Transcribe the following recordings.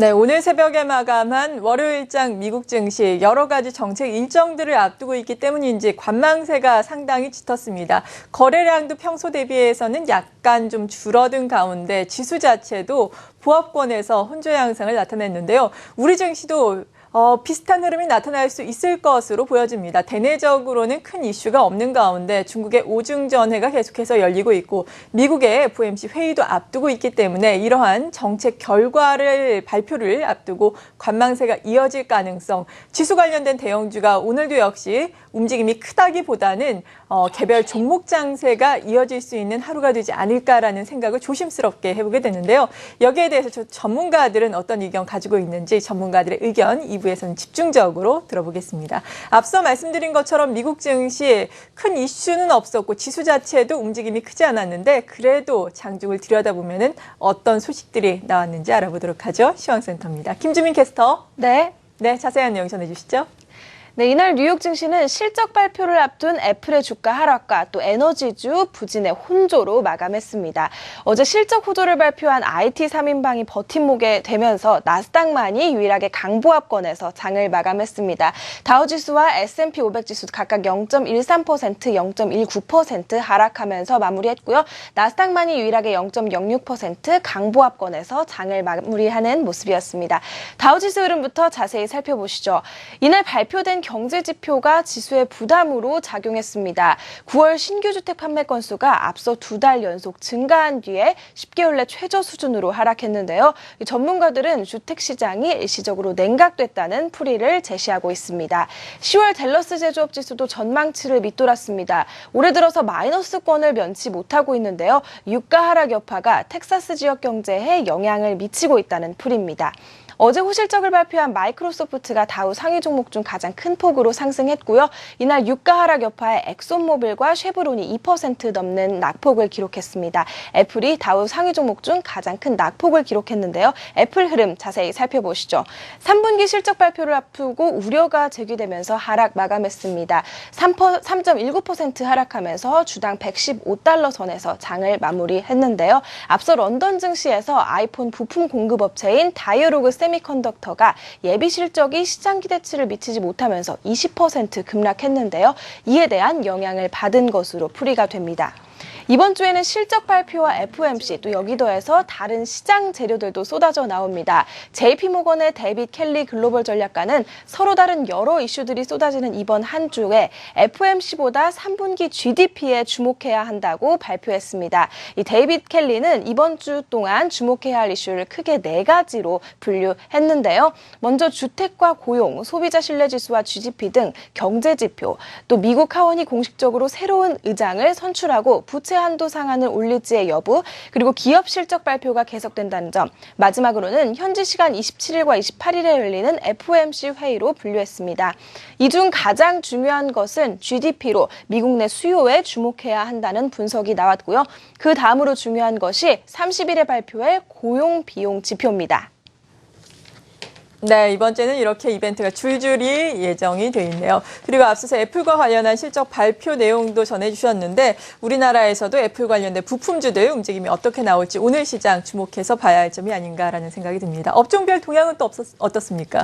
네, 오늘 새벽에 마감한 월요일장 미국 증시 여러 가지 정책 일정들을 앞두고 있기 때문인지 관망세가 상당히 짙었습니다. 거래량도 평소 대비해서는 약간 좀 줄어든 가운데 지수 자체도 보합권에서 혼조 양상을 나타냈는데요. 우리 증시도 비슷한 흐름이 나타날 수 있을 것으로 보여집니다. 대내적으로는 큰 이슈가 없는 가운데 중국의 오중전회가 계속해서 열리고 있고 미국의 FOMC 회의도 앞두고 있기 때문에 이러한 정책 발표를 앞두고 관망세가 이어질 가능성, 지수 관련된 대형주가 오늘도 역시 움직임이 크다기보다는 개별 종목 장세가 이어질 수 있는 하루가 되지 않을까라는 생각을 조심스럽게 해보게 되는데요. 여기에 대해서 전문가들은 어떤 의견 가지고 있는지 전문가들의 의견 2부에서는 집중적으로 들어보겠습니다. 앞서 말씀드린 것처럼 미국 증시 큰 이슈는 없었고 지수 자체도 움직임이 크지 않았는데 그래도 장중을 들여다보면 어떤 소식들이 나왔는지 알아보도록 하죠. 시황센터입니다. 김주민 캐스터. 네, 자세한 내용 전해주시죠. 네, 이날 뉴욕 증시는 실적 발표를 앞둔 애플의 주가 하락과 또 에너지주 부진의 혼조로 마감했습니다. 어제 실적 호조를 발표한 IT 3인방이 버팀목에 되면서 나스닥만이 유일하게 강보합권에서 장을 마감했습니다. 다우지수와 S&P 500지수 각각 0.13%, 0.19% 하락하면서 마무리했고요. 나스닥만이 유일하게 0.06% 강보합권에서 장을 마무리하는 모습이었습니다. 다우지수 흐름부터 자세히 살펴보시죠. 이날 발표된 경제 지표가 지수의 부담으로 작용했습니다. 9월 신규 주택 판매 건수가 앞서 2달 연속 증가한 뒤에 10개월 내 최저 수준으로 하락했는데요. 전문가들은 주택 시장이 일시적으로 냉각됐다는 풀이를 제시하고 있습니다. 10월 댈러스 제조업 지수도 전망치를 밑돌았습니다. 올해 들어서 마이너스권을 면치 못하고 있는데요. 유가 하락 여파가 텍사스 지역 경제에 영향을 미치고 있다는 풀이입니다. 어제 호실적을 발표한 마이크로소프트가 다우 상위 종목 중 가장 큰 폭으로 상승했고요. 이날 유가 하락 여파에 엑손모빌과 쉐브론이 2% 넘는 낙폭을 기록했습니다. 애플이 다우 상위 종목 중 가장 큰 낙폭을 기록했는데요. 애플 흐름 자세히 살펴보시죠. 3분기 실적 발표를 앞두고 우려가 제기되면서 하락 마감했습니다. 3.19% 하락하면서 주당 115달러 선에서 장을 마무리했는데요. 앞서 런던 증시에서 아이폰 부품 공급업체인 다이어로그 세미컨덕터가 예비 실적이 시장 기대치를 미치지 못하면서 20% 급락했는데요. 이에 대한 영향을 받은 것으로 풀이가 됩니다. 이번 주에는 실적 발표와 FOMC 또 여기 더해서 다른 시장 재료들도 쏟아져 나옵니다. JP모건의 데이빗 켈리 글로벌 전략가는 서로 다른 여러 이슈들이 쏟아지는 이번 한 주에 FOMC보다 3분기 GDP에 주목해야 한다고 발표했습니다. 이 데이빗 켈리는 이번 주 동안 주목해야 할 이슈를 크게 4가지로 분류했는데요. 먼저 주택과 고용, 소비자 신뢰지수와 GDP 등 경제 지표, 또 미국 하원이 공식적으로 새로운 의장을 선출하고 부채 한도 상한을 올릴지의 여부, 그리고 기업 실적 발표가 계속된다는 점, 마지막으로는 현지 시간 27일과 28일에 열리는 FOMC 회의로 분류했습니다. 이 중 가장 중요한 것은 GDP로 미국 내 수요에 주목해야 한다는 분석이 나왔고요. 그 다음으로 중요한 것이 30일에 발표할 고용 비용 지표입니다. 네, 이번 주에는 이렇게 이벤트가 줄줄이 예정이 돼 있네요. 그리고 앞서서 애플과 관련한 실적 발표 내용도 전해주셨는데 우리나라에서도 애플 관련된 부품주들 움직임이 어떻게 나올지 오늘 시장 주목해서 봐야 할 점이 아닌가라는 생각이 듭니다. 업종별 동향은 또 어떻습니까?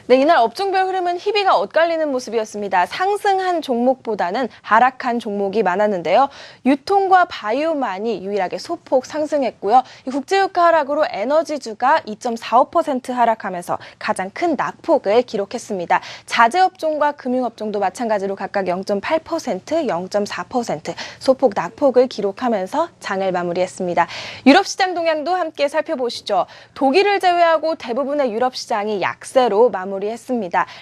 네, 이날 업종별 흐름은 희비가 엇갈리는 모습이었습니다. 상승한 종목보다는 하락한 종목이 많았는데요. 유통과 바이오만이 유일하게 소폭 상승했고요. 국제유가 하락으로 에너지주가 2.45% 하락하면서 가장 큰 낙폭을 기록했습니다. 자재업종과 금융업종도 마찬가지로 각각 0.8%, 0.4% 소폭 낙폭을 기록하면서 장을 마무리했습니다. 유럽 시장 동향도 함께 살펴보시죠. 독일을 제외하고 대부분의 유럽 시장이 약세로 마무리했습니다.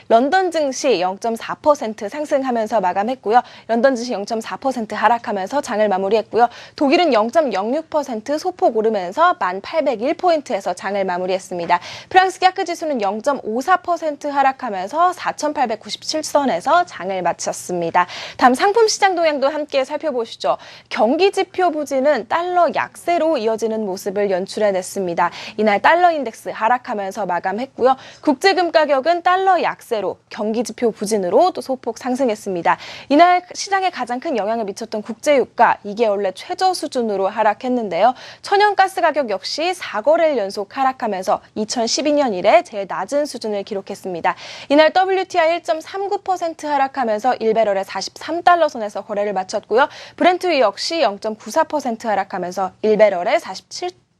런던 증시 0.4% 상승하면서 마감했고요. 런던 증시 0.4% 하락하면서 장을 마무리했고요. 독일은 0.06% 소폭 오르면서 1801포인트에서 장을 마무리했습니다. 프랑스 CAC 지수는 0.54% 하락하면서 4897선에서 장을 마쳤습니다. 다음 상품 시장 동향도 함께 살펴보시죠. 경기 지표 부진은 달러 약세로 이어지는 모습을 연출해냈습니다. 이날 달러 인덱스 하락하면서 마감했고요. 국제금 가격 가격은 달러 약세로, 경기지표 부진으로 또 소폭 상승했습니다. 이날 시장에 가장 큰 영향을 미쳤던 국제유가, 이게 원래 최저 수준으로 하락했는데요. 천연가스 가격 역시 4거래일 연속 하락하면서 2012년 이래 제일 낮은 수준을 기록했습니다. 이날 WTI 1.39% 하락하면서 1배럴에 43달러 선에서 거래를 마쳤고요. 브렌트유 역시 0.94% 하락하면서 1배럴에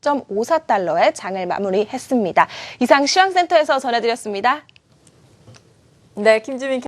47.54달러에 장을 마무리했습니다. 이상 시황센터에서 전해드렸습니다. 네, 김주민